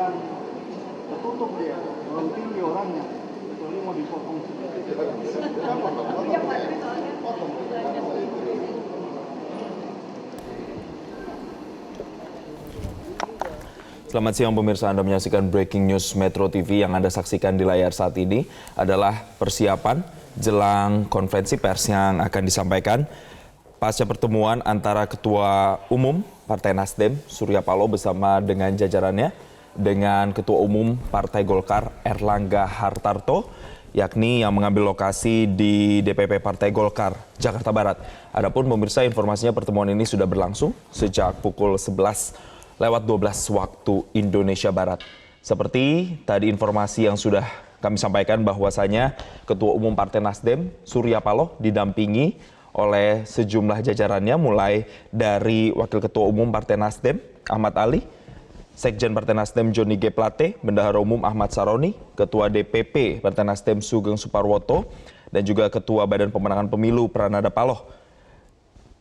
kemudian tertutup dia, terlalu tinggi orangnya, kecuali mau dipotong sedikit. Selamat siang pemirsa, Anda menyaksikan Breaking News Metro TV. Yang Anda saksikan di layar saat ini adalah persiapan jelang konferensi pers yang akan disampaikan pasca pertemuan antara Ketua Umum Partai Nasdem Surya Paloh bersama dengan jajarannya dengan Ketua Umum Partai Golkar Erlangga Hartarto, yakni yang mengambil lokasi di DPP Partai Golkar Jakarta Barat. Adapun pemirsa, informasinya pertemuan ini sudah berlangsung sejak pukul 11 lewat 12 waktu Indonesia Barat. Seperti tadi informasi yang sudah kami sampaikan bahwasanya Ketua Umum Partai Nasdem Surya Paloh didampingi oleh sejumlah jajarannya, mulai dari Wakil Ketua Umum Partai Nasdem Ahmad Ali, Sekjen Partai Nasdem Joni G. Plate, Bendahara Umum Ahmad Saroni, Ketua DPP Partai Nasdem Sugeng Suparwoto, dan juga Ketua Badan Pemenangan Pemilu Prananda Paloh.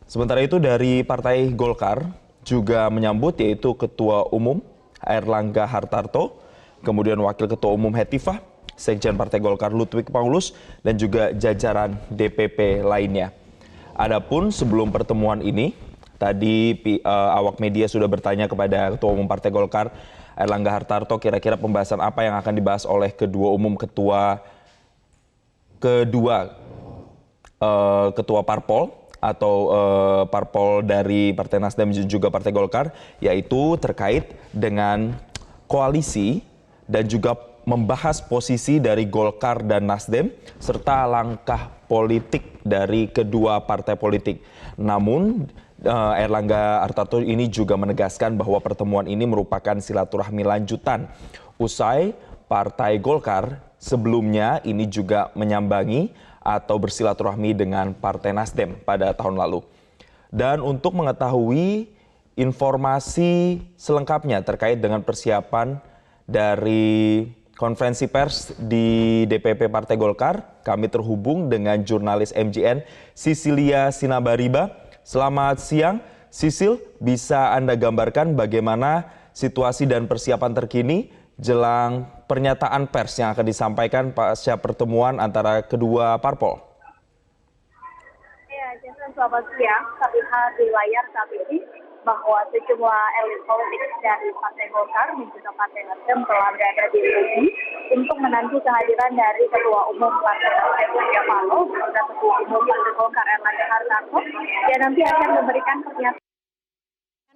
Sementara itu dari Partai Golkar juga menyambut, yaitu Ketua Umum Erlangga Hartarto, kemudian Wakil Ketua Umum Hetifah, Sekjen Partai Golkar Ludwig Paulus, dan juga jajaran DPP lainnya. Adapun sebelum pertemuan ini, tadi awak media sudah bertanya kepada Ketua Umum Partai Golkar Erlangga Hartarto kira-kira pembahasan apa yang akan dibahas oleh kedua ketua parpol atau parpol dari Partai Nasdem dan juga Partai Golkar, yaitu terkait dengan koalisi dan juga membahas posisi dari Golkar dan Nasdem serta langkah politik dari kedua partai politik. Namun Erlangga Hartarto ini juga menegaskan bahwa pertemuan ini merupakan silaturahmi lanjutan usai Partai Golkar sebelumnya ini juga menyambangi atau bersilaturahmi dengan Partai Nasdem pada tahun lalu. Dan untuk mengetahui informasi selengkapnya terkait dengan persiapan dari konferensi pers di DPP Partai Golkar, kami terhubung dengan jurnalis MJN Sisilia Sinabariba. Selamat siang, Sisil, bisa Anda gambarkan bagaimana situasi dan persiapan terkini jelang pernyataan pers yang akan disampaikan pasca pertemuan antara kedua parpol? Ya, Jason, selamat siang. Kami lihat di layar saat ini bahwa sejumlah elit politik dari Partai Golkar dan juga Partai Nasdem telah berada di lobi untuk menanti kehadiran dari Ketua Umum Partai Nasdem Surya Paloh dan juga Ketua Umum Partai Golkar Erlangga Hartarto yang nanti akan memberikan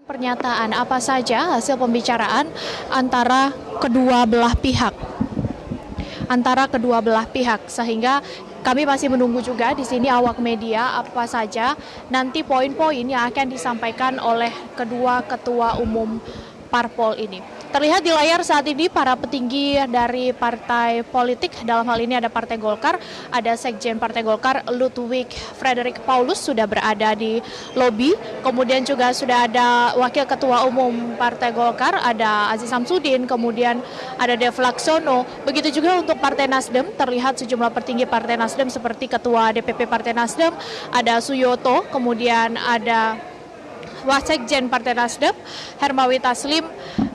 pernyataan apa saja hasil pembicaraan antara kedua belah pihak, sehingga kami masih menunggu juga di sini awak media apa saja nanti poin-poin yang akan disampaikan oleh kedua ketua umum parpol ini. Terlihat di layar saat ini para petinggi dari partai politik, dalam hal ini ada Partai Golkar, ada Sekjen Partai Golkar Ludwig Frederick Paulus sudah berada di lobi, kemudian juga sudah ada Wakil Ketua Umum Partai Golkar, ada Aziz Samsudin, kemudian ada Dev Laksono. Begitu juga untuk Partai Nasdem, terlihat sejumlah petinggi Partai Nasdem seperti Ketua DPP Partai Nasdem, ada Suyoto, kemudian ada Wasekjen Partai Nasdem Hermawi Taslim,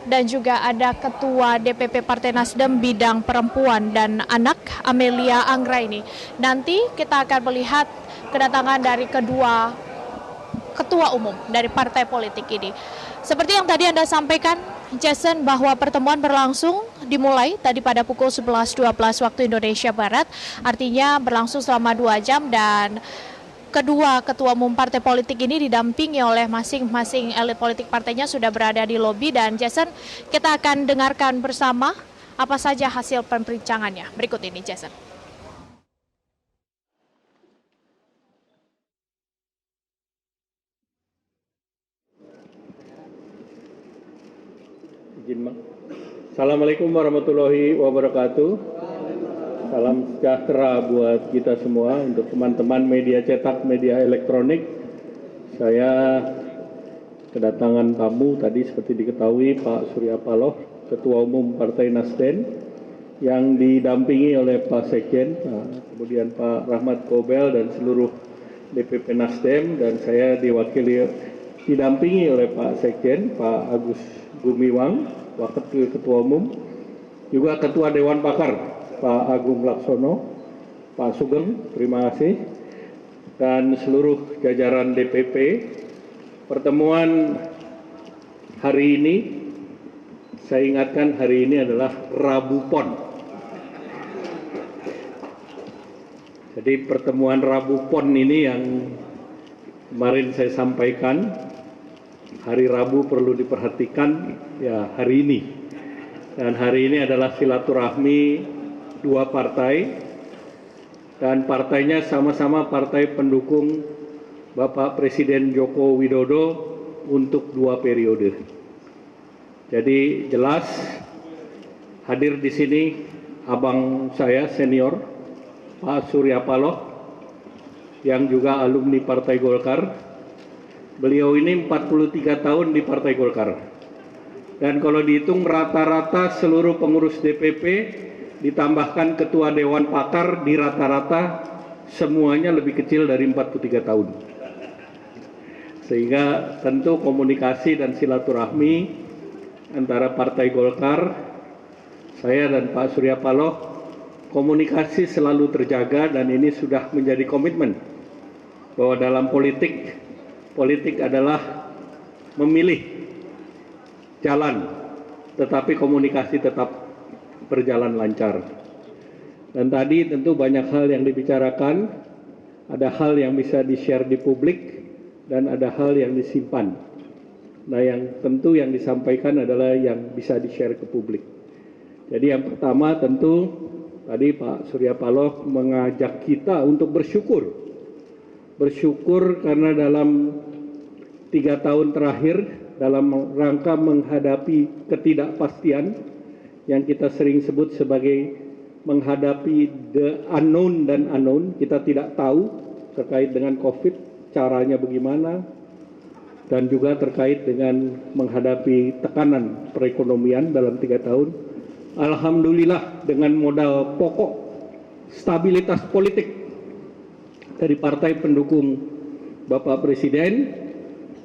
dan juga ada Ketua DPP Partai Nasdem Bidang Perempuan dan Anak Amelia Anggraini. Nanti kita akan melihat kedatangan dari kedua ketua umum dari partai politik ini. Seperti yang tadi Anda sampaikan, Jason, bahwa pertemuan berlangsung dimulai tadi pada pukul 11.12 waktu Indonesia Barat, artinya berlangsung selama 2 jam, dan kedua ketua umum partai politik ini didampingi oleh masing-masing elit politik partainya sudah berada di lobi. Dan Jason, kita akan dengarkan bersama apa saja hasil perbincangannya. Berikut ini, Jason. Assalamualaikum warahmatullahi wabarakatuh. Salam sejahtera buat kita semua. Untuk teman-teman media cetak, media elektronik, saya kedatangan tamu tadi seperti diketahui Pak Surya Paloh, Ketua Umum Partai Nasdem, yang didampingi oleh Pak Sekjen, kemudian Pak Rahmat Gobel dan seluruh DPP Nasdem, dan saya didampingi oleh Pak Sekjen, Pak Agus Gumiwang, Wakil Ketua Umum, juga Ketua Dewan Pakar Pak Agung Laksono, Pak Sugeng, terima kasih, dan seluruh jajaran DPP. Pertemuan hari ini, saya ingatkan hari ini adalah Rabu Pon. Jadi pertemuan Rabu Pon ini yang kemarin saya sampaikan, hari Rabu perlu diperhatikan ya hari ini. Dan hari ini adalah silaturahmi dua partai, dan partainya sama-sama partai pendukung Bapak Presiden Joko Widodo untuk 2 periode. Jadi jelas hadir di sini abang saya senior, Pak Surya Paloh, yang juga alumni Partai Golkar. Beliau ini 43 tahun di Partai Golkar. Dan kalau dihitung rata-rata seluruh pengurus DPP ditambahkan ketua Dewan Pakar di rata-rata semuanya lebih kecil dari 43 tahun. Sehingga tentu komunikasi dan silaturahmi antara Partai Golkar, saya dan Pak Surya Paloh, komunikasi selalu terjaga, dan ini sudah menjadi komitmen bahwa dalam politik adalah memilih jalan, tetapi komunikasi tetap berjalan lancar. Dan tadi tentu banyak hal yang dibicarakan, ada hal yang bisa di-share di publik, dan ada hal yang disimpan. Nah, yang tentu yang disampaikan adalah yang bisa di-share ke publik. Jadi yang pertama tentu tadi Pak Surya Paloh mengajak kita untuk bersyukur. Bersyukur karena dalam 3 tahun terakhir dalam rangka menghadapi ketidakpastian yang kita sering sebut sebagai menghadapi the unknown dan unknown, kita tidak tahu terkait dengan COVID, caranya bagaimana, dan juga terkait dengan menghadapi tekanan perekonomian dalam 3 tahun. Alhamdulillah dengan modal pokok stabilitas politik dari partai pendukung Bapak Presiden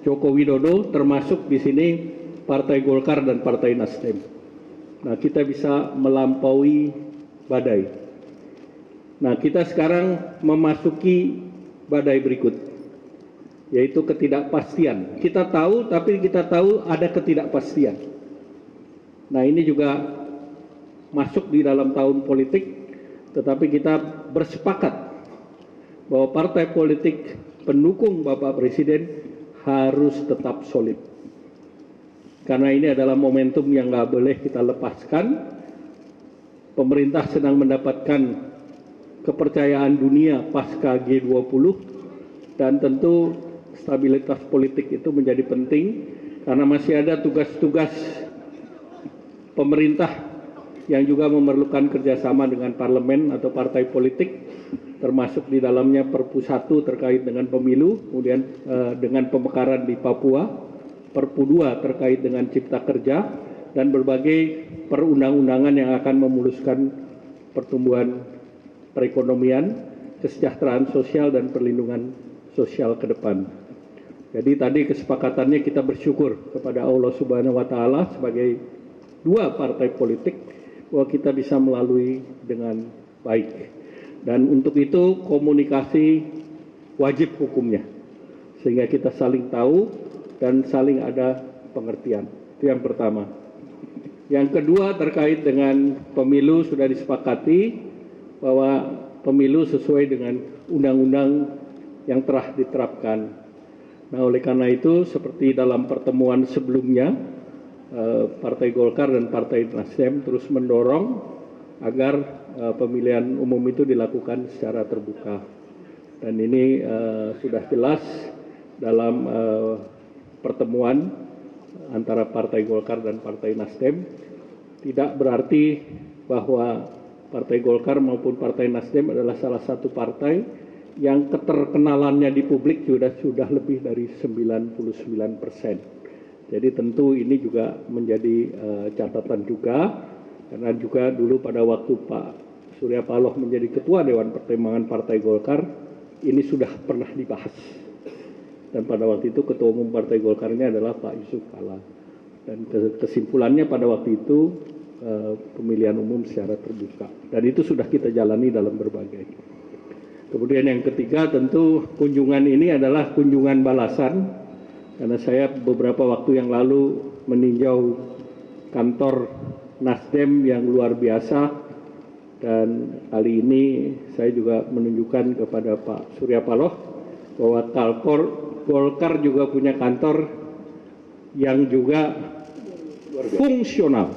Joko Widodo, termasuk di sini Partai Golkar dan Partai Nasdem. Nah, kita bisa melampaui badai. Nah, kita sekarang memasuki badai berikut, yaitu ketidakpastian. Kita tahu, tapi kita tahu ada ketidakpastian. Nah, ini juga masuk di dalam tahun politik, tetapi kita bersepakat bahwa partai politik pendukung Bapak Presiden harus tetap solid. Karena ini adalah momentum yang nggak boleh kita lepaskan. Pemerintah sedang mendapatkan kepercayaan dunia pasca G20, dan tentu stabilitas politik itu menjadi penting karena masih ada tugas-tugas pemerintah yang juga memerlukan kerjasama dengan parlemen atau partai politik, termasuk di dalamnya Perpu 1 terkait dengan pemilu, kemudian dengan pemekaran di Papua, Perpu 2 terkait dengan cipta kerja, dan berbagai perundang-undangan yang akan memuluskan pertumbuhan perekonomian, kesejahteraan sosial, dan perlindungan sosial ke depan. Jadi tadi kesepakatannya kita bersyukur kepada Allah Subhanahu wa Ta'ala sebagai dua partai politik bahwa kita bisa melalui dengan baik. Dan untuk itu komunikasi wajib hukumnya, sehingga kita saling tahu dan saling ada pengertian. Itu yang pertama. Yang kedua terkait dengan pemilu, sudah disepakati bahwa pemilu sesuai dengan undang-undang yang telah diterapkan. Nah, oleh karena itu seperti dalam pertemuan sebelumnya, Partai Golkar dan Partai Nasdem terus mendorong agar pemilihan umum itu dilakukan secara terbuka. Dan ini sudah jelas dalam pertemuan antara Partai Golkar dan Partai Nasdem. Tidak berarti bahwa Partai Golkar maupun Partai Nasdem adalah salah satu partai yang keterkenalannya di publik sudah lebih dari 99%. Jadi tentu ini juga menjadi catatan juga, karena juga dulu pada waktu Pak Surya Paloh menjadi Ketua Dewan Pertimbangan Partai Golkar, ini sudah pernah dibahas. Dan pada waktu itu Ketua Umum Partai Golkarnya adalah Pak Yusuf Kalla. Dan kesimpulannya pada waktu itu pemilihan umum secara terbuka. Dan itu sudah kita jalani dalam berbagai. Kemudian yang ketiga tentu kunjungan ini adalah kunjungan balasan. Karena saya beberapa waktu yang lalu meninjau kantor Nasdem yang luar biasa. Dan kali ini saya juga menunjukkan kepada Pak Surya Paloh bahwa Golkar juga punya kantor yang juga fungsional.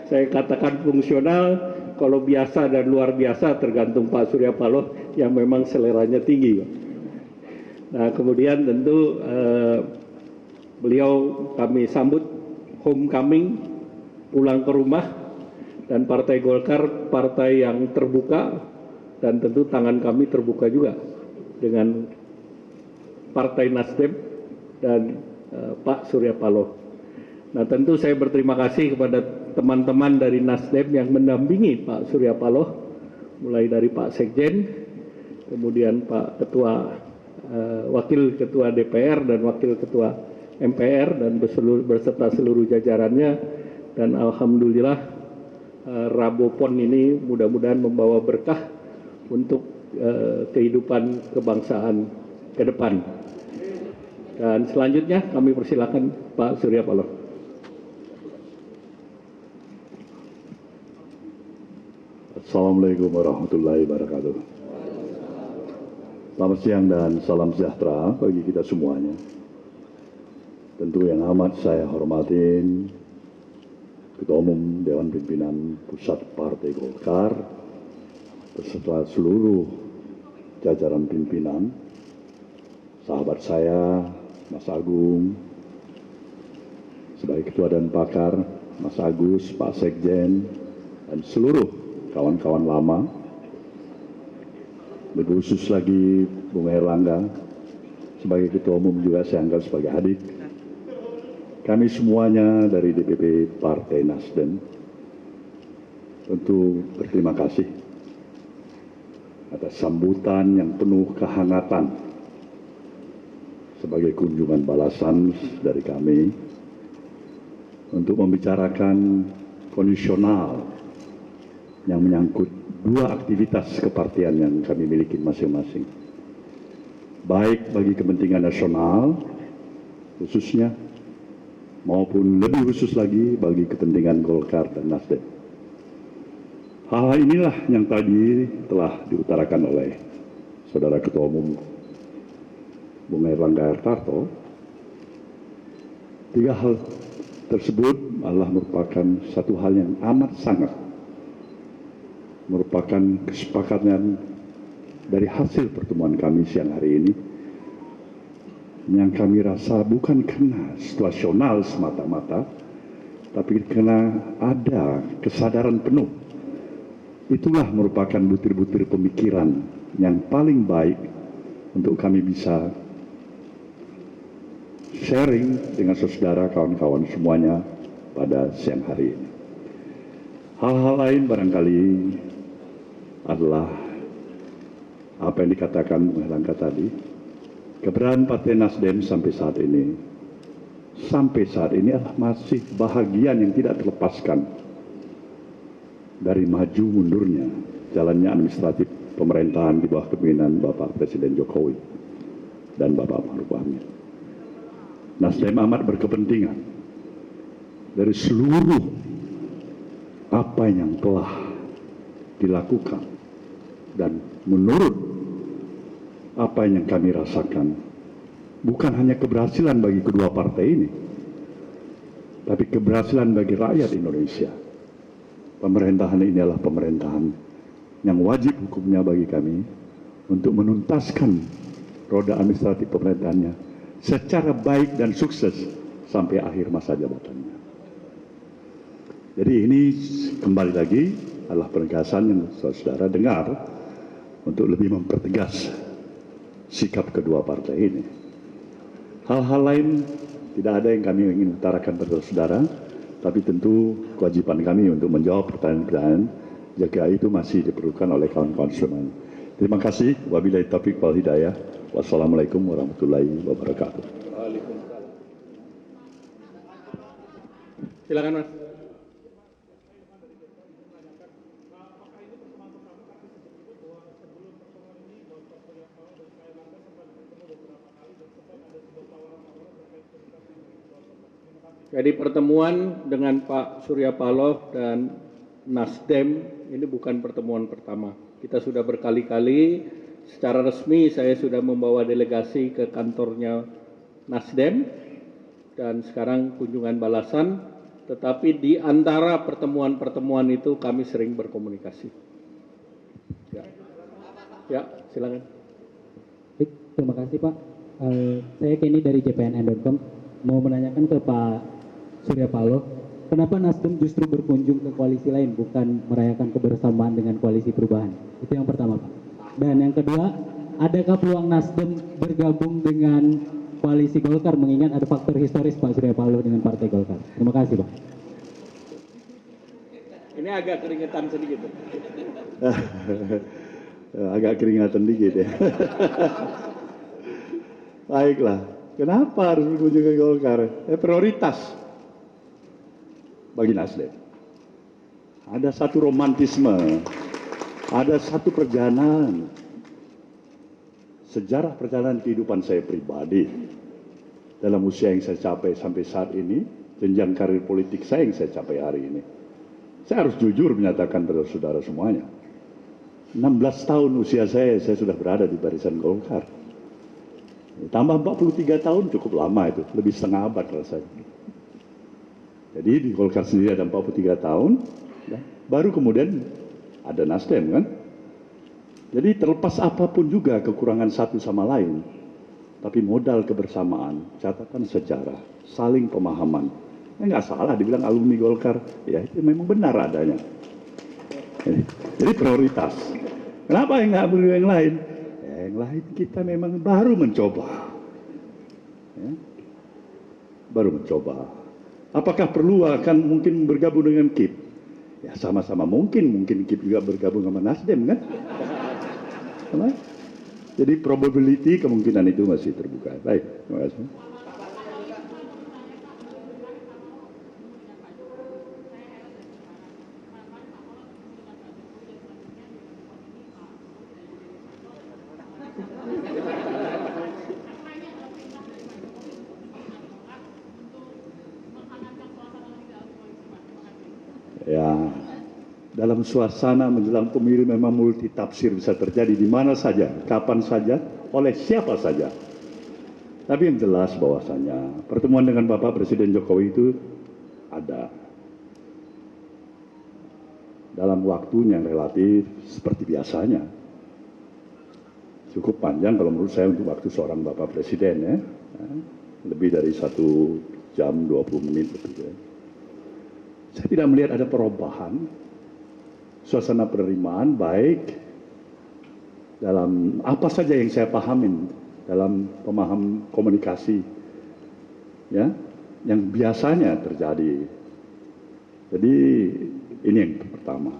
Saya katakan fungsional, kalau biasa dan luar biasa tergantung Pak Surya Paloh yang memang seleranya tinggi. Nah, kemudian tentu beliau kami sambut homecoming, pulang ke rumah, dan Partai Golkar partai yang terbuka, dan tentu tangan kami terbuka juga dengan Partai Nasdem dan Pak Surya Paloh. Nah, tentu saya berterima kasih kepada teman-teman dari Nasdem yang mendampingi Pak Surya Paloh, mulai dari Pak Sekjen, kemudian Pak Ketua, Wakil Ketua DPR dan Wakil Ketua MPR dan beserta seluruh jajarannya. Dan alhamdulillah Rabopon ini mudah-mudahan membawa berkah untuk kehidupan kebangsaan ke depan. Dan selanjutnya kami persilakan Pak Surya Paloh. Assalamualaikum warahmatullahi wabarakatuh. Selamat siang dan salam sejahtera bagi kita semuanya. Tentu yang amat saya hormatin Ketua Umum Dewan Pimpinan Pusat Partai Golkar beserta seluruh jajaran pimpinan, sahabat saya Mas Agung sebagai Ketua dan Pakar, Mas Agus, Pak Sekjen, dan seluruh kawan-kawan lama, lebih khusus lagi Bung Erlangga sebagai Ketua Umum juga saya anggap sebagai adik. Kami semuanya dari DPP Partai Nasdem tentu berterima kasih atas sambutan yang penuh kehangatan sebagai kunjungan balasan dari kami untuk membicarakan kondisional yang menyangkut dua aktivitas kepartian yang kami miliki masing-masing. Baik bagi kepentingan nasional khususnya, maupun lebih khusus lagi bagi kepentingan Golkar dan Nasdem. Hal inilah yang tadi telah diutarakan oleh Saudara Ketua Umum Bung Erlangga Hartarto. Tiga hal tersebut adalah merupakan satu hal yang amat sangat merupakan kesepakatan dari hasil pertemuan kami siang hari ini yang kami rasa bukan karena situasional semata-mata, tapi karena ada kesadaran penuh. Itulah merupakan butir-butir pemikiran yang paling baik untuk kami bisa sharing dengan saudara kawan-kawan semuanya pada siang hari ini. Hal-hal lain barangkali adalah apa yang dikatakan Bung Erlangga tadi, keberadaan Partai Nasdem sampai saat ini adalah masih bahagian yang tidak terlepaskan dari maju mundurnya jalannya administratif pemerintahan di bawah kepemimpinan Bapak Presiden Jokowi dan Bapak Ma'ruf Amin. Nasdem amat berkepentingan dari seluruh apa yang telah dilakukan. Dan menurut apa yang kami rasakan, bukan hanya keberhasilan bagi kedua partai ini, tapi keberhasilan bagi rakyat Indonesia. Pemerintahan ini adalah pemerintahan yang wajib hukumnya bagi kami untuk menuntaskan roda administratif pemerintahannya secara baik dan sukses sampai akhir masa jabatannya. Jadi ini kembali lagi adalah penegasan yang saudara dengar untuk lebih mempertegas sikap kedua partai ini. Hal-hal lain tidak ada yang kami ingin utarakan pada saudara, tapi tentu kewajiban kami untuk menjawab pertanyaan-pertanyaan jika itu masih diperlukan oleh kawan-kawan semuanya. Terima kasih. Wabillahi taufiq wal hidayah. Wassalamualaikum warahmatullahi wabarakatuh. Silakan Mas. Jadi pertemuan dengan Pak Surya Paloh dan Nasdem ini bukan pertemuan pertama. Kita sudah berkali-kali secara resmi saya sudah membawa delegasi ke kantornya Nasdem dan sekarang kunjungan balasan, tetapi di antara pertemuan-pertemuan itu kami sering berkomunikasi. Ya, silakan. Baik, terima kasih Pak. Saya Kenny dari JPNN.com mau menanyakan ke Pak Surya Paloh, kenapa Nasdem justru berkunjung ke koalisi lain, bukan merayakan kebersamaan dengan koalisi perubahan? Itu yang pertama, Pak. Dan yang kedua, adakah peluang Nasdem bergabung dengan koalisi Golkar, mengingat ada faktor historis Pak Surya Paloh dengan Partai Golkar? Terima kasih, Pak. Ini agak keringetan sedikit. Agak keringatan dikit ya. Baiklah, kenapa harus berkunjung ke Golkar? Prioritas bagi Nasdem. Ada satu romantisme, ada satu perjalanan, sejarah perjalanan kehidupan saya pribadi dalam usia yang saya capai sampai saat ini, jenjang karir politik saya yang saya capai hari ini. Saya harus jujur menyatakan pada saudara semuanya, 16 tahun usia saya sudah berada di barisan Golkar. Tambah 43 tahun cukup lama itu, lebih setengah abad rasanya. Jadi di Golkar sendiri ada 43 tahun, ya, baru kemudian ada Nasdem kan. Jadi terlepas apapun juga kekurangan satu sama lain, tapi modal kebersamaan, catatan sejarah, saling pemahaman. Nggak salah dibilang alumni Golkar, ya itu memang benar adanya. Jadi prioritas. Kenapa yang nggak perlu yang lain? Yang lain kita memang baru mencoba. Ya. Baru mencoba. Apakah perlu akan mungkin bergabung dengan KIP? Ya sama-sama mungkin KIP juga bergabung sama Nasdem kan? Jadi probability kemungkinan itu masih terbuka. Baik, terima kasih. Ya, dalam suasana menjelang pemilu memang multi tafsir bisa terjadi di mana saja, kapan saja, oleh siapa saja. Tapi yang jelas bahwasanya pertemuan dengan Bapak Presiden Jokowi itu ada dalam waktu yang relatif seperti biasanya. Cukup panjang kalau menurut saya untuk waktu seorang Bapak Presiden ya. Lebih dari 1 jam 20 menit lebih ya. Saya tidak melihat ada perubahan suasana penerimaan baik dalam apa saja yang saya pahamin dalam pemaham komunikasi ya yang biasanya terjadi. Jadi ini yang pertama.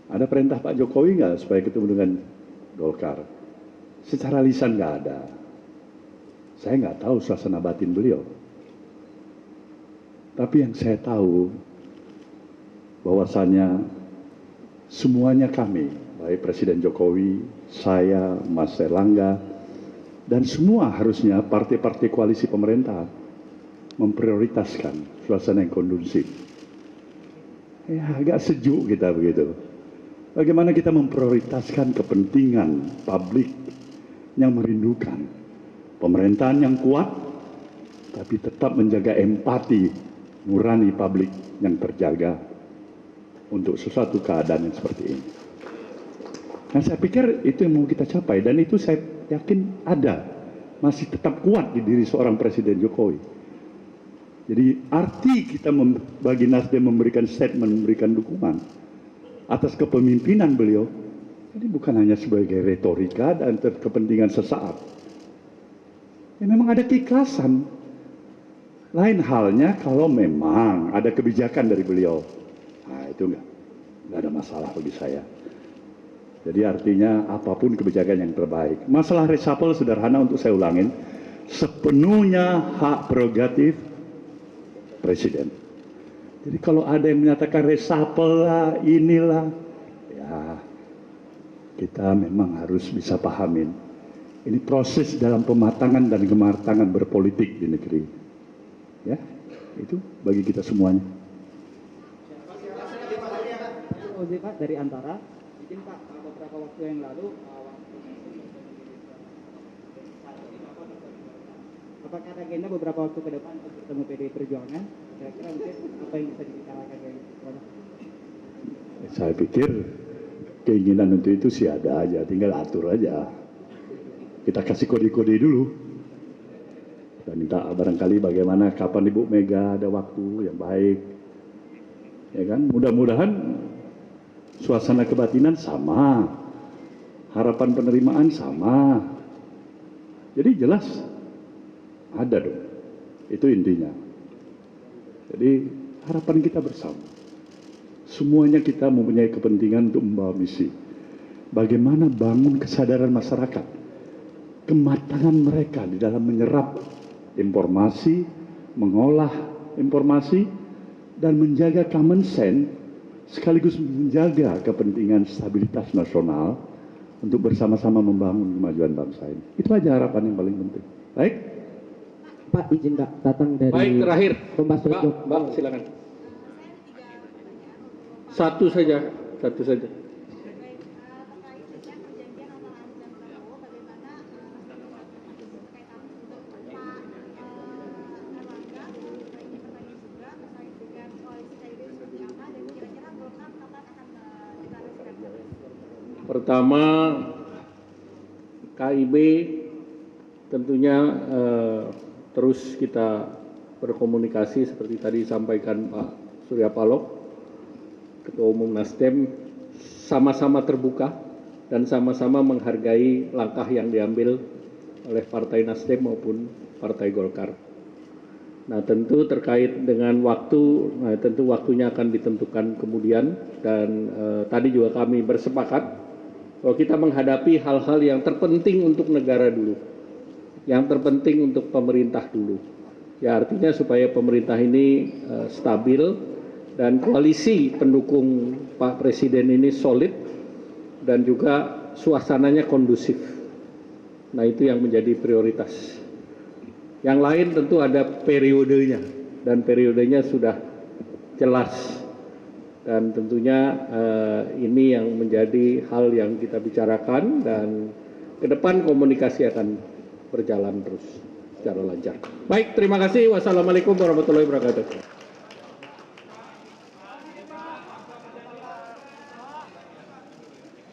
Ada perintah Pak Jokowi nggak supaya ketemu dengan Golkar? Secara lisan nggak ada. Saya nggak tahu suasana batin beliau. Tapi yang saya tahu bahwasannya semuanya kami, baik Presiden Jokowi, saya, Mas Erlangga, dan semua harusnya partai-partai koalisi pemerintah memprioritaskan suasana yang kondusif. Ya agak sejuk kita begitu. Bagaimana kita memprioritaskan kepentingan publik yang merindukan pemerintahan yang kuat, tapi tetap menjaga empati nurani publik yang terjaga untuk sesuatu keadaan yang seperti ini. Nah saya pikir itu yang mau kita capai dan itu saya yakin ada, masih tetap kuat di diri seorang Presiden Jokowi. Jadi arti kita bagi Nasdem memberikan statement, memberikan dukungan atas kepemimpinan beliau, ini bukan hanya sebagai retorika dan kepentingan sesaat. Ya memang ada keikhlasan. Lain halnya kalau memang ada kebijakan dari beliau. Nah itu enggak ada masalah bagi saya. Jadi artinya apapun kebijakan yang terbaik. Masalah reshuffle sederhana untuk saya ulangin. Sepenuhnya hak prerogatif Presiden. Jadi kalau ada yang menyatakan reshuffle lah, inilah, ya kita memang harus bisa pahamin. Ini proses dalam pematangan dan kematangan berpolitik di negeri. Ya, itu bagi kita semuanya. Ozi Pak dari Antara, izin Pak, beberapa waktu yang lalu apakah ada agenda beberapa waktu ke depan untuk bertemu PDI Perjuangan? Kira-kira mungkin apa yang bisa dibicarakan kayak gitu? Saya pikir keinginan untuk itu sih ada aja, tinggal atur aja. Kita kasih kode-kode dulu. Dan minta barangkali bagaimana kapan Ibu Mega ada waktu yang baik. Ya kan, mudah-mudahan suasana kebatinan sama. Harapan penerimaan sama. Jadi jelas ada dong. Itu intinya. Jadi harapan kita bersama. Semuanya kita mempunyai kepentingan untuk membawa misi. Bagaimana bangun kesadaran masyarakat. Kematangan mereka di dalam menyerap informasi, mengolah informasi, dan menjaga common sense, sekaligus menjaga kepentingan stabilitas nasional untuk bersama-sama membangun kemajuan bangsa ini. Itu aja harapan yang paling penting. Baik? Pak, izin Pak, datang dari... Baik, terakhir. Mbak, silakan. Satu saja. Pertama, KIB tentunya terus kita berkomunikasi seperti tadi disampaikan Pak Surya Paloh, Ketua Umum Nasdem, sama-sama terbuka dan sama-sama menghargai langkah yang diambil oleh Partai Nasdem maupun Partai Golkar. Nah, tentu terkait dengan waktu, tentu waktunya akan ditentukan kemudian, dan tadi juga kami bersepakat bahwa kita menghadapi hal-hal yang terpenting untuk negara dulu, yang terpenting untuk pemerintah dulu. Ya, artinya supaya pemerintah ini stabil dan koalisi pendukung Pak Presiden ini solid dan juga suasananya kondusif. Nah, itu yang menjadi prioritas. Yang lain tentu ada periodenya, dan periodenya sudah jelas. Dan tentunya ini yang menjadi hal yang kita bicarakan, dan ke depan komunikasi akan berjalan terus secara lancar. Baik, terima kasih. Wassalamualaikum warahmatullahi wabarakatuh.